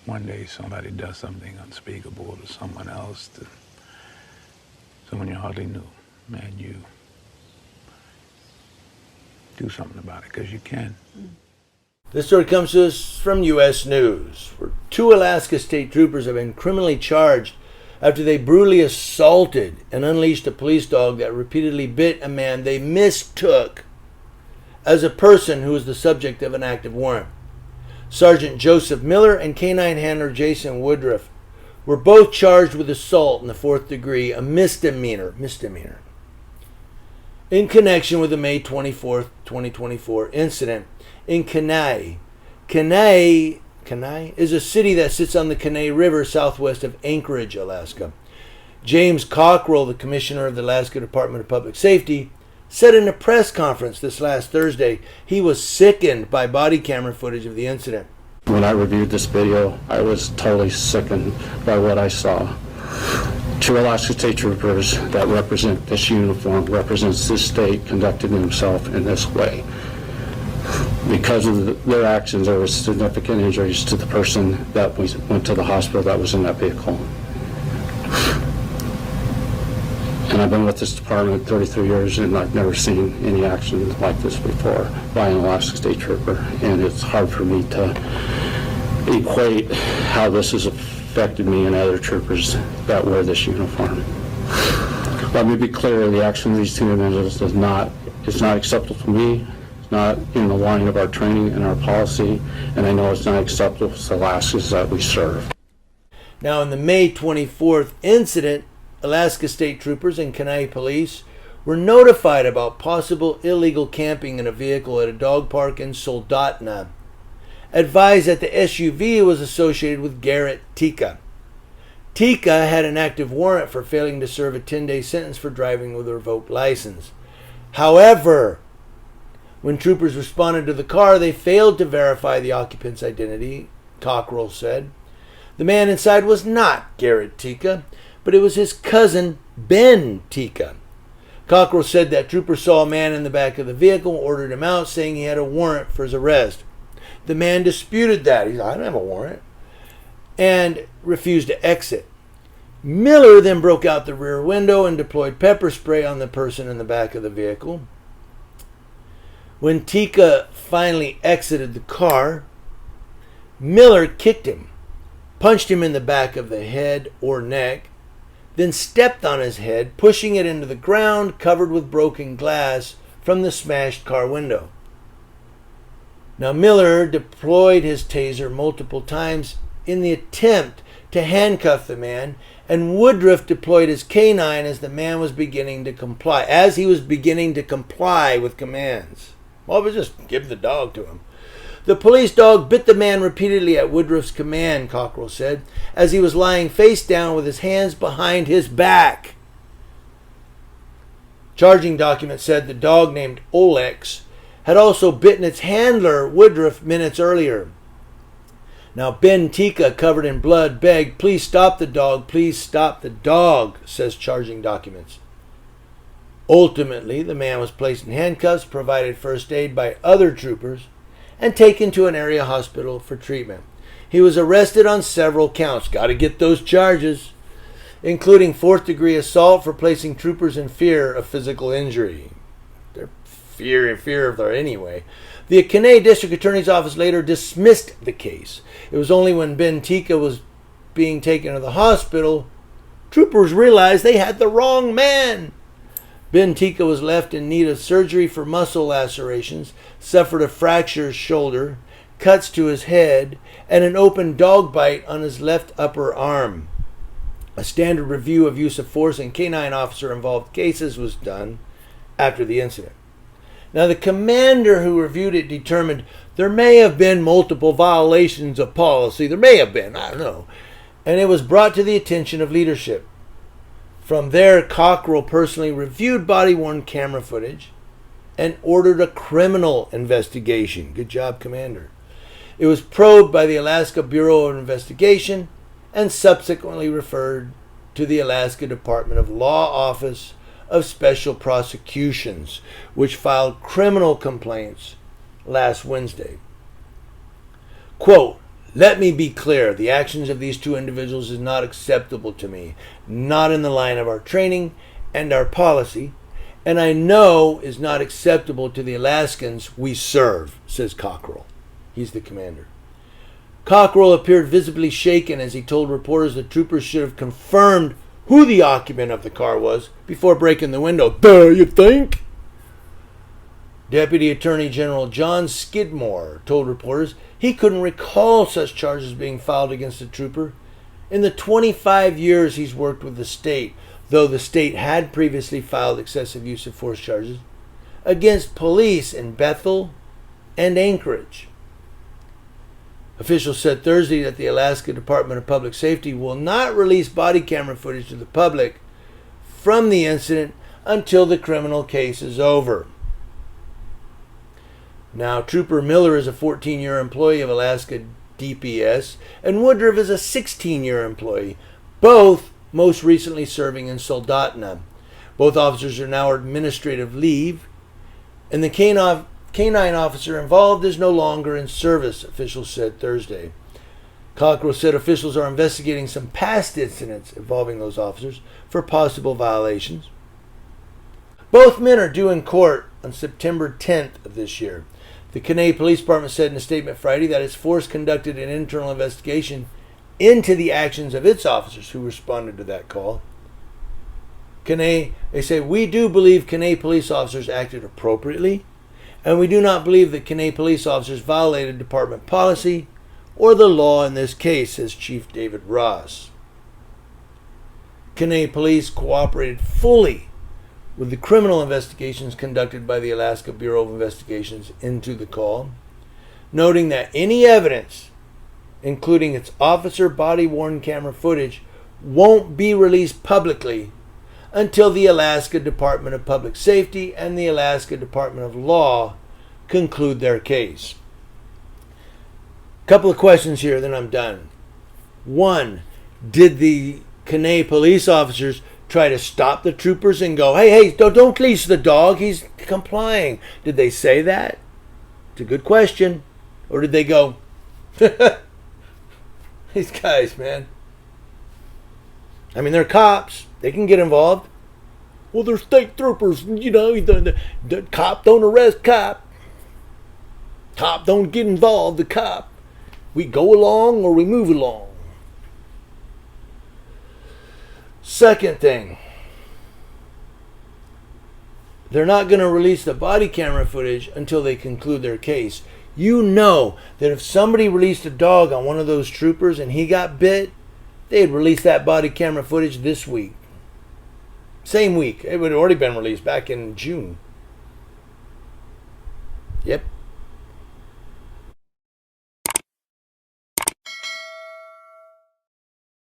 one day somebody does something unspeakable to someone else, to someone you hardly knew, and you do something about it, because you can. This story comes to us from U.S. News, where 2 Alaska state troopers have been criminally charged after they brutally assaulted and unleashed a police dog that repeatedly bit a man they mistook as a person who was the subject of an active warrant. Sergeant Joseph Miller and canine handler Jason Woodruff were both charged with assault in the 4th degree, a misdemeanor, in connection with the May 24th, 2024 incident in Kenai. Kenai is a city that sits on the Kenai River southwest of Anchorage, Alaska. James Cockrell, the commissioner of the Alaska Department of Public Safety, said in a press conference this last Thursday he was sickened by body camera footage of the incident. When I reviewed this video, I was totally sickened by what I saw. 2 Alaska State Troopers that represent this uniform, represents this state, conducted themselves in this way. Because of their actions, there was significant injuries to the person that went to the hospital that was in that vehicle. And I've been with this department 33 years, and I've never seen any action like this before by an Alaska State Trooper. And it's hard for me to equate how this has affected me and other troopers that wear this uniform. Let me be clear, the action of these 2 individuals is not acceptable to me. It's not in the line of our training and our policy, and I know it's not acceptable to Alaskans that we serve. Now, in the May 24th incident, Alaska State Troopers and Kenai Police were notified about possible illegal camping in a vehicle at a dog park in Soldotna. Advised that the SUV was associated with Garrett Tika. Tika had an active warrant for failing to serve a 10-day sentence for driving with a revoked license. However, when troopers responded to the car, they failed to verify the occupant's identity, Cockrell said. The man inside was not Garrett Tika, but it was his cousin, Ben Tika. Cockrell said that troopers saw a man in the back of the vehicle and ordered him out, saying he had a warrant for his arrest. The man disputed that. He said, I don't have a warrant, and refused to exit. Miller then broke out the rear window and deployed pepper spray on the person in the back of the vehicle. When Tika finally exited the car, Miller kicked him, punched him in the back of the head or neck, then stepped on his head, pushing it into the ground covered with broken glass from the smashed car window. Now, Miller deployed his taser multiple times in the attempt to handcuff the man, and Woodruff deployed his canine as the man was beginning to comply, with commands. Well, it was just give the dog to him. The police dog bit the man repeatedly at Woodruff's command, Cockrell said, as he was lying face down with his hands behind his back. Charging document said the dog, named Olex, had also bitten its handler, Woodruff, minutes earlier. Now, Ben Tika, covered in blood, begged, please stop the dog, says charging documents. Ultimately, the man was placed in handcuffs, provided first aid by other troopers, and taken to an area hospital for treatment. He was arrested on several counts. Got to get those charges, including 4th degree assault for placing troopers in fear of physical injury. They're fear of their anyway. The Kenai District Attorney's Office later dismissed the case. It was only when Ben Tika was being taken to the hospital, troopers realized they had the wrong man. Ben Tika was left in need of surgery for muscle lacerations, suffered a fractured shoulder, cuts to his head, and an open dog bite on his left upper arm. A standard review of use of force in canine officer-involved cases was done after the incident. Now, the commander who reviewed it determined there may have been multiple violations of policy. There may have been, I don't know. And it was brought to the attention of leadership. From there, Cockrell personally reviewed body-worn camera footage and ordered a criminal investigation. Good job, Commander. It was probed by the Alaska Bureau of Investigation and subsequently referred to the Alaska Department of Law Office of Special Prosecutions, which filed criminal complaints last Wednesday. Quote, Let me be clear. The actions of these two individuals is not acceptable to me. Not in the line of our training and our policy. And I know is not acceptable to the Alaskans we serve, says Cockrell. He's the commander. Cockrell appeared visibly shaken as he told reporters that troopers should have confirmed who the occupant of the car was before breaking the window. Duh, you think? Deputy Attorney General John Skidmore told reporters he couldn't recall such charges being filed against the trooper in the 25 years he's worked with the state, though the state had previously filed excessive use of force charges against police in Bethel and Anchorage. Officials said Thursday that the Alaska Department of Public Safety will not release body camera footage to the public from the incident until the criminal case is over. Now, Trooper Miller is a 14-year employee of Alaska DPS, and Woodruff is a 16-year employee, both most recently serving in Soldotna. Both officers are now on administrative leave, and the canine officer involved is no longer in service, officials said Thursday. Cockrell said officials are investigating some past incidents involving those officers for possible violations. Both men are due in court on September 10th of this year. The Kenai Police Department said in a statement Friday that its force conducted an internal investigation into the actions of its officers who responded to that call. They say, we do believe Kenai police officers acted appropriately, and we do not believe that Kenai police officers violated department policy or the law in this case, says Chief David Ross. Kenai police cooperated fully with the criminal investigations conducted by the Alaska Bureau of Investigations into the call, noting that any evidence, including its officer body-worn camera footage, won't be released publicly until the Alaska Department of Public Safety and the Alaska Department of Law conclude their case. Couple of questions here, then I'm done. One, did the Kenai police officers try to stop the troopers and go, hey, don't leash the dog, he's complying? Did they say that? It's a good question. Or did they go, these guys, man. I mean, they're cops. They can get involved. Well, they're state troopers. You know, the cop don't arrest cop. Cop don't get involved. The cop. We go along or we move along. Second thing. They're not going to release the body camera footage until they conclude their case. You know that if somebody released a dog on one of those troopers and he got bit, they'd release that body camera footage this week. Same week. It would have already been released back in June. Yep.